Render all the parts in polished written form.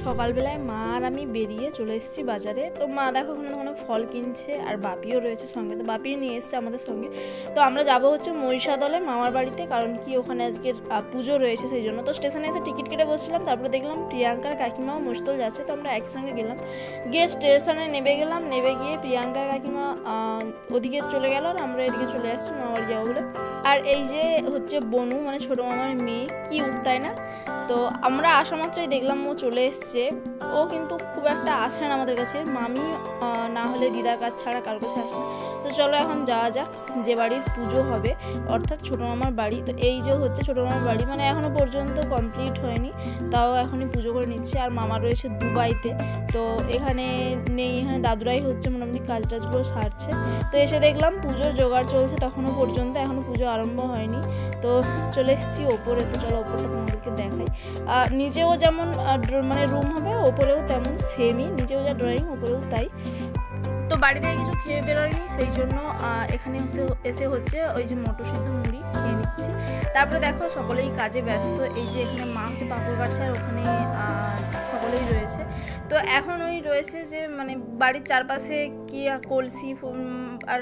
সকালবেলায় মা আর আমি বেরিয়ে চলে এসেছি বাজারে। তো মা দেখো ওখানে ফল কিনছে আর বাপিও রয়েছে সঙ্গে, তো বাপিও নিয়ে এসছে আমাদের সঙ্গে। তো আমরা যাবো হচ্ছে মহিষাদলে মামার বাড়িতে, কারণ কি ওখানে আজকের পুজো রয়েছে সেই জন্য। তো স্টেশনে এসে টিকিট কেটে বসছিলাম, তারপরে দেখলাম প্রিয়াঙ্কার কাকিমাও মহিষাদল যাচ্ছে, তো আমরা একসঙ্গে গেলাম। গিয়ে স্টেশনে নেমে গেলাম, নেমে গিয়ে প্রিয়াঙ্কার কাকিমা ওদিকে চলে গেল আর আমরা এদিকে চলে আসছি মামার বাড়ি যাবো বলে। আর এই যে হচ্ছে বনু, মানে ছোটো মামার মেয়ে, কি তাই না? তো আমরা আসা মাত্রই দেখলাম ও চলে এসছে। ও কিন্তু খুব একটা আসে না আমাদের কাছে, মামি না হলে দিদার কাছ ছাড়া কারোর কাছে আসে না। তো চলো এখন যাওয়া যাক যে বাড়ির পুজো হবে, অর্থাৎ ছোটো মামার বাড়ি। তো এই যে হচ্ছে ছোটো মামার বাড়ি, মানে এখনও পর্যন্ত কমপ্লিট হয়নি, তাও এখনই পুজো করে নিচ্ছে। আর মামা রয়েছে দুবাইতে, তো এখানে নেই, এখানে দাদুরাই হচ্ছে মোটামুটি কাজ টাজগুলো সারছে। তো এসে দেখলাম পুজোর জোগাড় চলছে তখনও পর্যন্ত, এখনও পুজো আরম্ভ হয়নি। তো চলে এসেছি ওপরে, তো চলো ওপরটা তোমাদেরকে দেখাই। নিচেও যেমন মানে রুম হবে, ওপরেও তেমন সেমই, নিচেও যা ড্রয়িং ওপরেও তাই। তো বাড়ি থেকে কিছু খেয়ে বেরোয়নি, সেই জন্য এখানে এসে হচ্ছে ওই যে মটর সিদ্ধ মুড়ি খেয়ে নিচ্ছি। তারপরে দেখো সকলেই কাজে ব্যস্ত, এই যে এখানে মা হচ্ছে পাঁপড় কাটছে আর ওখানে সকলেই রয়েছে। তো এখন ওই রয়েছে যে মানে বাড়ির চারপাশে কি কলসি আর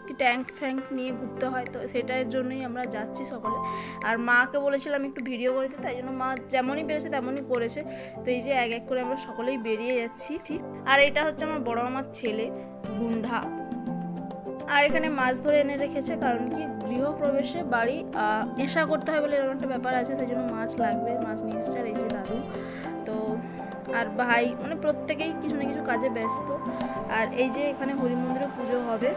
কি ট্যাঙ্ক ফ্যাঙ্ক নিয়ে ঘুরতে হয়, তো সেটার জন্যই আমরা যাচ্ছি সকলে। আর মাকে বলেছিলাম একটু ভিডিও করে দিতে, তাই জন্য মা যেমনই পেরেছে তেমনই করেছে। তো এই যে এক এক করে আমরা সকলেই বেরিয়ে যাচ্ছি। আর এটা হচ্ছে আমার বড় মামার ছেলে গুন্ডা। আর এখানে মাছ ধরে এনে রেখেছে, কারণ কি গৃহপ্রবেশে বাড়ি নেশা করতে হয় বলে এরকম একটা ব্যাপার আছে, সেই জন্য মাছ লাগবে, মাছ নিয়ে এসছে। আর এই যে দাদু তো আর ভাই, মানে প্রত্যেকেই কিছু না কিছু কাজে ব্যস্ত। আর এই যে এখানে হরি মন্দিরে পুজো হবে।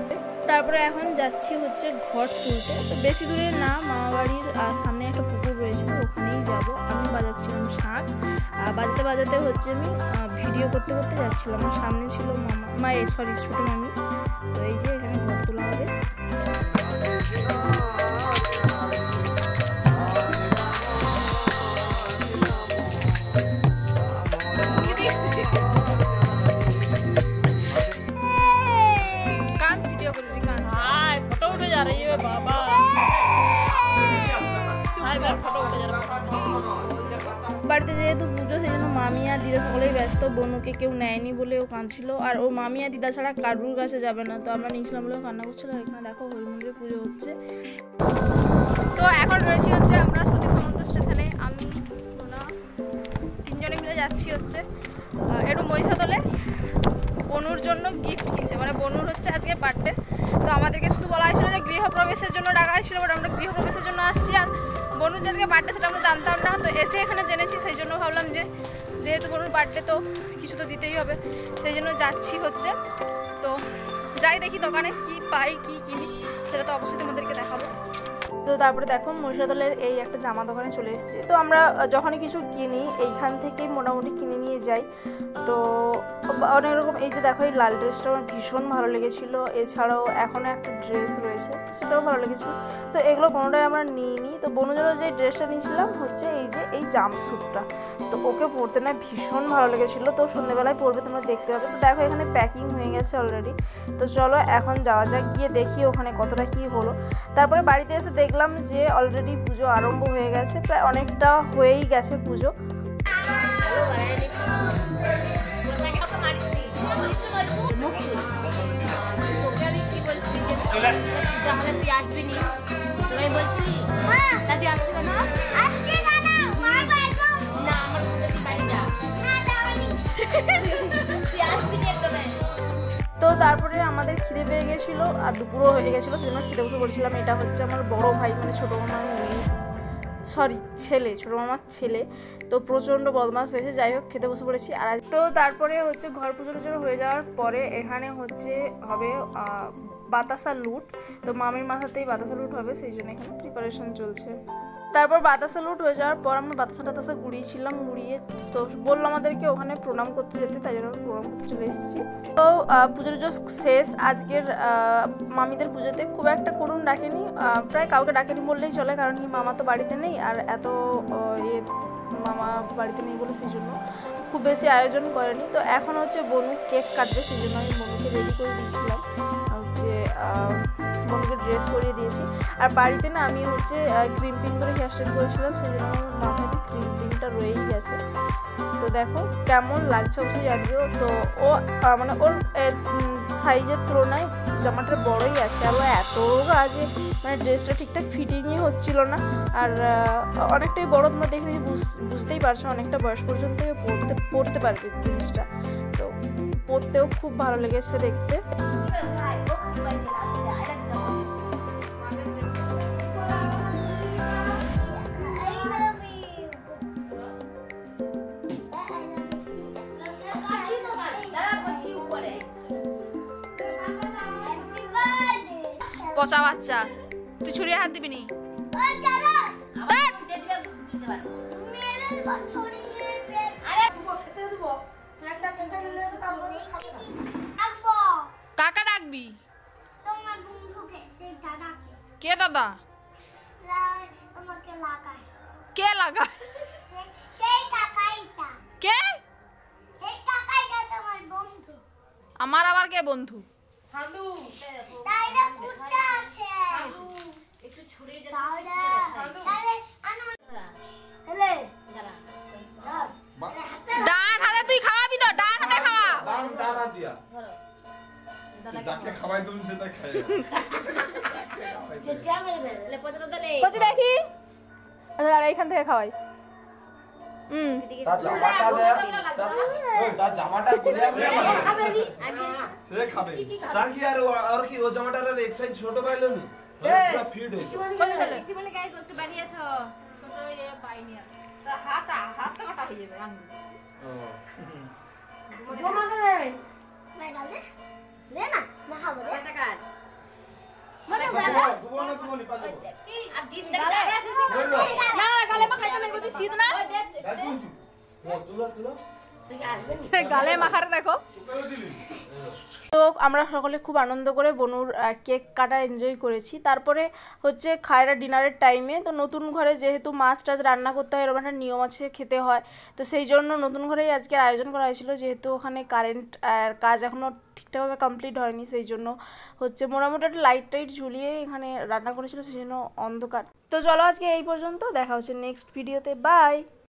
তারপরে এখন যাচ্ছি হচ্ছে ঘট তুলতে, তো বেশি দূরে না, মামা বাড়ির সামনে একটা পুকুর রয়েছে, তো ওখানেই যাবো। আমি বাজাচ্ছিলাম শাক, বাজাতে বাজাতে হচ্ছে আমি ভিডিও করতে করতে যাচ্ছিলাম। আমার সামনে ছিল ছোটো মামি। তো এই যে এখানে ঘট তোলা হবে। বাড়িতে যেহেতু পুজো, সেই জন্য মামি আর দিদা সকলেই ব্যস্ত। বনুকে কেউ নেয়নি বলে ও কাঁদছিল, আর ও মামি আর দিদা ছাড়া কারুর কাছে যাবে না, তো আমরা নিয়েছিলাম বলে কান্না করছিল। আর এখানে দেখো হরি মন্দিরে পুজো হচ্ছে। তো এখন রয়েছি হচ্ছে আমরা সতী সামন্ত স্টেশনে, আমি তিনজনে মিলে যাচ্ছি হচ্ছে একটু মহিষাদলে বনুর জন্য গিফট কিনতে। মানে বনুর হচ্ছে আজকে বার্থডে, তো আমাদেরকে শুধু বলা হয়েছিল যে গৃহপ্রবেশের জন্য ডাকা হয়েছিল, বাট আমরা গৃহপ্রবেশের জন্য আসছি। আর বনুর যে আজকে বার্থডে সেটা আমরা জানতাম না, তো এসে এখানে জেনেছি, সেই জন্য ভাবলাম যে যেহেতু বনুর বার্থডে তো কিছু তো দিতেই হবে, সেই জন্য যাচ্ছি হচ্ছে। তো যাই দেখি দোকানে কি পাই কি কিনি, সেটা তো অবশ্যই তোমাদেরকে দেখাবো। তো তারপরে দেখো মহিষাদলের এই একটা জামা দোকানে চলে এসেছি। তো আমরা যখনই কিছু কিনি এইখান থেকেই মোটামুটি কিনে নিয়ে যাই। তো অনেক রকম, এই যে দেখো এই লাল ড্রেসটা আমার ভীষণ ভালো লেগেছিলো, এছাড়াও এখনও একটা ড্রেস রয়েছে সেটাও ভালো লেগেছিলো। তো এগুলো কোনোটাই আমরা নিইনি। তো বনুর জন্য যে ড্রেসটা নিয়েছিলাম হচ্ছে এই যে এই জাম্পস্যুটটা, তো ওকে পরতে না ভীষণ ভালো লেগেছিলো, তো সন্ধ্যেবেলায় পরবে, তোমরা দেখতে পাবে। তো দেখো এখানে প্যাকিং হয়ে গেছে অলরেডি। তো চলো এখন যাওয়া যাক, গিয়ে দেখি ওখানে কতটা কী হলো। তারপরে বাড়িতে এসে দেখলাম যে অলরেডি পুজো আরম্ভ হয়ে গেছে, প্রায় অনেকটা হয়েই গেছে পুজো। তো তারপরে আমাদের খিদে পেয়ে গেছিলো আর দুপুরও হয়ে গেছিলো, সেজন্য খেতে বসে পড়েছিলাম। এটা হচ্ছে আমার বড় ভাই, মানে ছোটো মামার মেয়ে, ছেলে, ছোটো মামার ছেলে। তো প্রচণ্ড বদমাশ হয়েছে, যাই হোক খেতে বসে পড়েছি। আর তো তারপরে হচ্ছে ঘর পুজো টুজো হয়ে যাওয়ার পরে এখানে হচ্ছে হবে বাতাসা লুট। তো মামির মাথাতেই বাতাসা লুট হবে, সেই জন্য এখানে প্রিপারেশন চলছে। তারপর বাতাসা লুট হয়ে যাওয়ার পর আমরা বাতাসা গুড়িয়েছিলাম, গুড়িয়ে তো বললো আমাদেরকে ওখানে প্রণাম করতে যেতে, তাই জন্য প্রণাম করতে চলে এসেছি। তো পুজো টুজো শেষ আজকের মামিদের পুজোতে। খুব একটা করুণ ডাকেনি, প্রায় কাউকে ডাকেনি বললেই চলে, কারণ কি মামা তো বাড়িতে নেই, আর এত মামা বাড়িতে নেই বলে সেই জন্য খুব বেশি আয়োজন করেনি। তো এখন হচ্ছে বনু কেক কাটবে, সেই জন্য আমি বনুকে রেডি করে দিয়েছিলাম হচ্ছে বোনকে ড্রেস পরিয়ে দিয়েছি। আর বাড়িতে না আমি হচ্ছে ক্রিম্পিং করে হেয়ার স্টাইল করেছিলাম, সেই জন্য আমার মাথায় ক্রিম্পিংটা রয়েই গেছে। তো দেখো কেমন লাগছে অবশ্যই জানিও। তো ও মানে ওর সাইজের তুলনায় জামাটা বড়ই আছে, আর ও এত কাজে মানে ড্রেসটা ঠিকঠাক ফিটিংই হচ্ছিল না। আর অনেকটাই বড়, তোমরা দেখে বুঝতেই পারছো অনেকটা বয়স পর্যন্ত পড়তে পারবে জিনিসটা। তো পরতেও খুব ভালো লেগেছে দেখতে। পচা বাচ্চা, তুই ছুরিয়ে হাত দিবি নি। কাকা ডাকবি? কে দাদা? কে লাগা? কে? আমার আবার কে বন্ধু? ডান হাতে তুই খাওয়াবি তো, ডান হাতে খাওয়া। দেখি এখান থেকে খাওয়াই। ছোট পাইলো নি ফিট হয়েছে। গালে মাখার দেখো। তো আমরা সকলে খুব আনন্দ করে বনুর কেক কাটা এনজয় করেছি। তারপরে হচ্ছে খায়রা ডিনারের টাইমে, তো নতুন ঘরে যেহেতু মাছ টাছ রান্না করতে হয়, এরকম একটা নিয়ম আছে, খেতে হয়। তো সেই জন্য নতুন ঘরেই আজকের আয়োজন করা হয়েছিল, যেহেতু ওখানে কারেন্ট কাজ এখনও ঠিকঠাকভাবে কমপ্লিট হয়নি, সেই জন্য হচ্ছে মোটামুটি একটা লাইট টাইট ঝুলিয়ে এখানে রান্না করেছিল, সেই জন্য অন্ধকার। তো চলো আজকে এই পর্যন্ত, দেখা হচ্ছে নেক্সট ভিডিওতে, বাই।